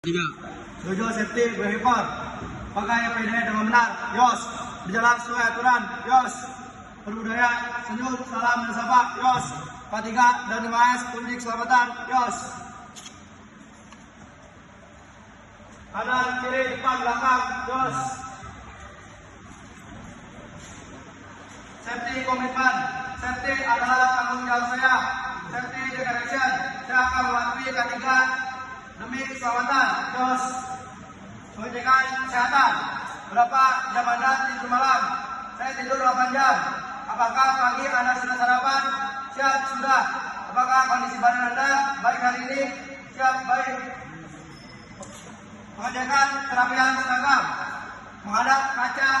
Tiga. Dojo safety berhipar. Pakai PDE dengan benar. Yos. Berjalan sesuai aturan. Yos. Berbudaya, senyum, salam, dan sapa. Yos. K3 dan 5S, kunci keselamatan. Yos. Kanan, kiri, depan, belakang. Yos. Safety komitmen. Safety adalah tanggung jawab saya. Safety direction. Saya akan mematuhi K3 demi keselamatan. Yos. Pengecekan kesehatan. Berapa jam Anda tidur malam? Saya tidur 8 jam. Apakah pagi Anda sudah sarapan? Siap, sudah. Apakah kondisi badan Anda baik hari ini? Siap, baik. Pengecekan kerapian seragam. Menghadap kaca.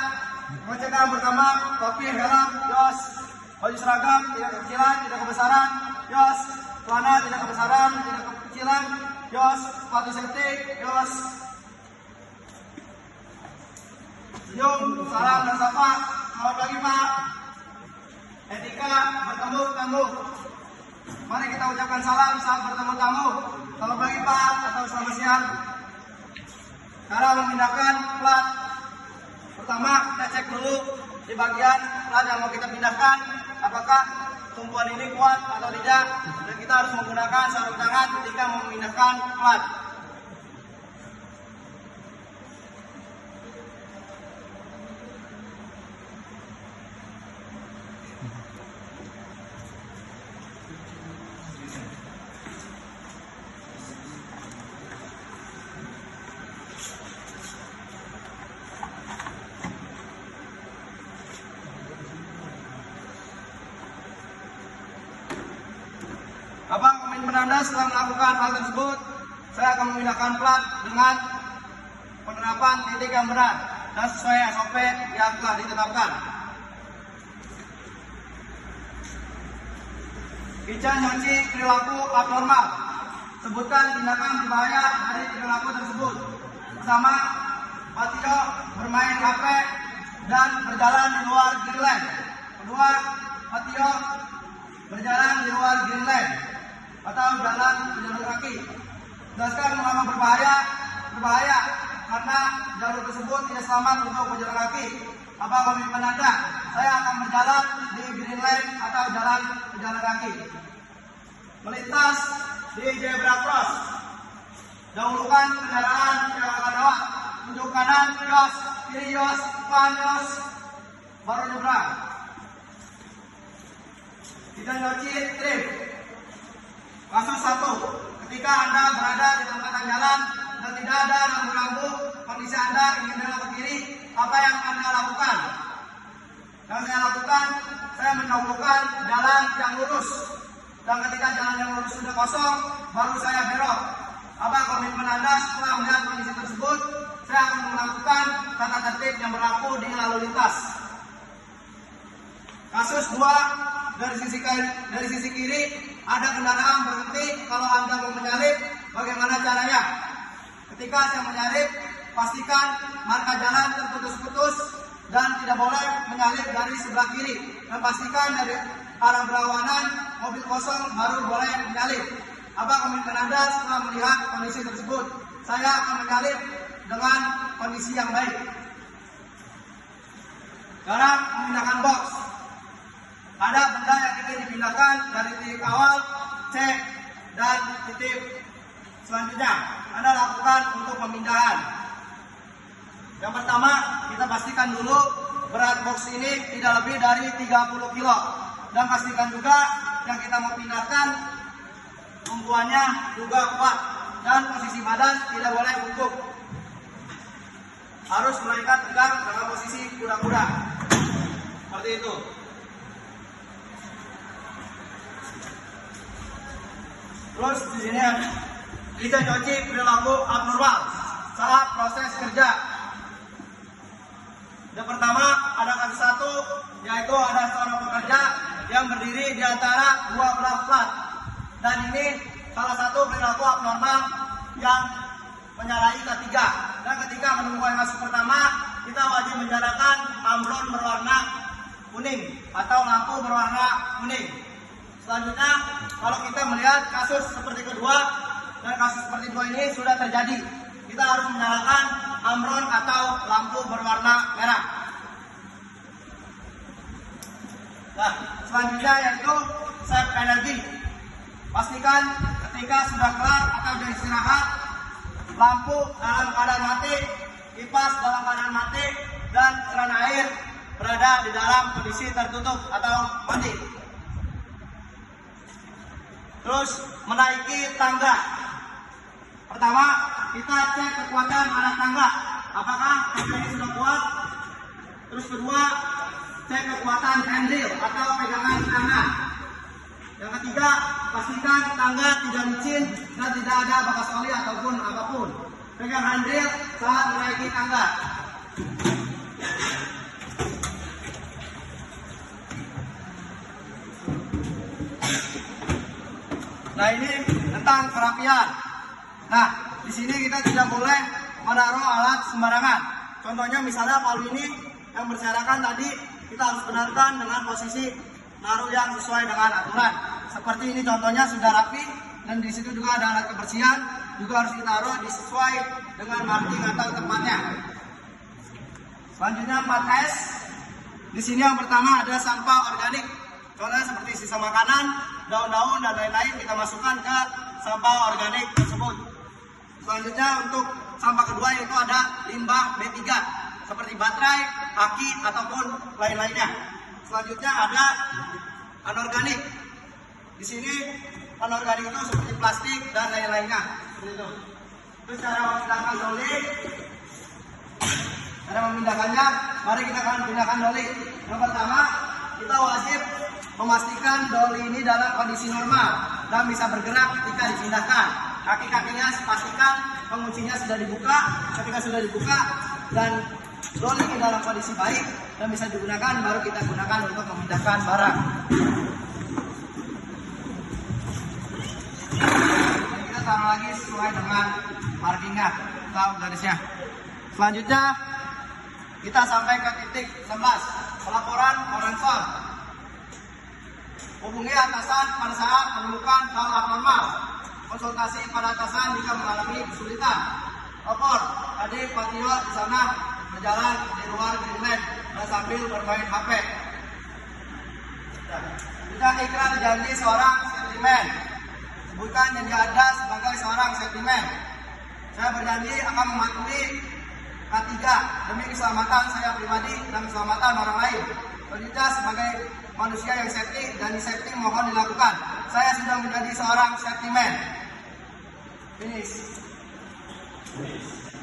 Pengecekan pertama, topi, helm. Yos. Baju seragam tidak kekecilan, tidak kebesaran. Yos. Celana tidak kebesaran, tidak kekecilan. Yos. Sepatu safety. Yos. Senyum, salam, dan sapa. Selamat pagi, Pak. Etika bertemu tamu. Mari kita ucapkan salam saat bertemu tamu. Selamat pagi, Pak, atau selamat siang. Cara memindahkan plat. Pertama, kita cek dulu di bagian plat yang mau kita pindahkan. Apakah tumpuan ini kuat atau tidak. Dan kita harus menggunakan sarung tangan ketika memindahkan plat. Abang komitmen Anda setelah melakukan hal tersebut, saya akan memindahkan plat dengan penerapan titik yang benar dan sesuai SOP yang telah ditetapkan. Bicara nyuci perilaku abnormal. Sebutkan tindakan berbahaya dari perilaku tersebut. Pertama, Patio bermain HP dan berjalan di luar green lane. Kedua, Patio berjalan di luar green lane atau jalan jalur kaki. Jelaskan mengapa berbahaya karena jalur tersebut tidak selamat untuk pejalan kaki. Apa komitmen Anda? Saya akan berjalan di green lane atau jalan pejalan kaki. Melintas di zebra cross. Dahulukan kendaraan yang akan lewat. Tunjuk kanan, yos, kiri yos, depan yos, baru nyebrang. Tidak nyuci trip. Kasus 1. Ketika Anda berada di perempatan jalan dan tidak ada rambu-rambu, kondisi Anda ingin belok ke kiri, apa yang Anda lakukan? Yang saya lakukan, saya mendahulukan jalan yang lurus. Dan ketika jalan yang lurus sudah kosong, baru saya belok. Apa komitmen Anda setelah melihat kondisi tersebut? Saya akan melakukan tata tertib yang berlaku di lalu lintas. Kasus 2. Dari sisi kiri ada kendaraan berhenti. Kalau Anda mau menyalip, bagaimana caranya? Ketika saya menyalip, pastikan marka jalan terputus-putus dan tidak boleh menyalip dari sebelah kiri. Dan pastikan dari arah berlawanan mobil kosong baru boleh menyalip. Apa komitmen Anda setelah melihat kondisi tersebut? Saya akan menyalip dengan kondisi yang baik. Sekarang memindahkan box. Ada benda yang ingin dipindahkan dari titik awal, cek, dan titik selanjutnya. Anda lakukan untuk pemindahan. Yang pertama, kita pastikan dulu berat box ini tidak lebih dari 30 kilo. Dan pastikan juga yang kita mau pindahkan, tumpuannya juga kuat. Dan posisi badan tidak boleh bungkuk. Harus melainkan tegak dalam posisi kuda-kuda. Seperti itu. Terus di sini kita cuci perilaku abnormal saat proses kerja. Yang pertama ada kasus 1, yaitu ada seorang pekerja yang berdiri di antara dua belah plat. Dan ini salah satu perilaku abnormal yang menyalahi K3. Dan ketika menemukan kasus pertama, kita wajib menyalakan amblon berwarna kuning atau lampu berwarna kuning. Selanjutnya, kalau kita melihat kasus seperti kedua dan kasus seperti kedua ini sudah terjadi, kita harus menyalakan amron atau lampu berwarna merah. Nah, selanjutnya yaitu save energi. Pastikan ketika sudah kelar atau sudah istirahat, lampu dalam keadaan mati, kipas dalam keadaan mati, dan keran air berada di dalam kondisi tertutup atau mati. Terus menaiki tangga. Pertama, kita cek kekuatan anak tangga. Apakah tangga ini sudah kuat? Terus kedua, cek kekuatan handle atau pegangan tangga. Yang ketiga, pastikan tangga tidak licin dan tidak ada bekas oli ataupun apapun. Pegang handle saat menaiki tangga. Nah, ini tentang perapian. Nah, di sini kita tidak boleh menaruh alat sembarangan. Contohnya misalnya palu ini yang berserakan tadi, kita harus benarkan dengan posisi naruh yang sesuai dengan aturan. Seperti ini contohnya sudah rapi, dan di situ juga ada alat kebersihan, juga harus ditaruh sesuai dengan marking atau tempatnya. Selanjutnya 4S. Di sini yang pertama ada sampah organik. Contohnya seperti sisa makanan, daun-daun dan lain-lain kita masukkan ke sampah organik tersebut. Selanjutnya untuk sampah kedua yaitu ada limbah B3 seperti baterai, aki ataupun lain-lainnya. Selanjutnya ada anorganik. Di sini anorganik itu seperti plastik dan lain-lainnya. Seperti itu. Terus cara memindahkan doli. Cara memindahkannya, mari kita akan pindahkan doli. Yang pertama, kita wajib memastikan doli ini dalam kondisi normal dan bisa bergerak ketika dipindahkan. Kaki-kakinya pastikan penguncinya sudah dibuka. Ketika sudah dibuka dan doli ini dalam kondisi baik dan bisa digunakan, baru kita gunakan untuk memindahkan barang. Dan kita taruh lagi sesuai dengan markingnya atau garisnya. Selanjutnya kita sampai ke titik 11, pelaporan orang soal. Hubungi atasan pada saat menemukan hal abnormal. Konsultasi pada atasan jika mengalami kesulitan. Lapor, tadi Pak Tio di sana berjalan di luar greenland dan sambil bermain HP. Kita ikrar janji seorang sentimen. Sebutkan janji Anda sebagai seorang sentimen. Saya berjanji akan mematuhi K3 demi keselamatan saya pribadi dan keselamatan orang lain. Selanjutnya sebagai manusia yang safety dan safety mohon dilakukan. Saya sudah menjadi seorang safety man. Finish.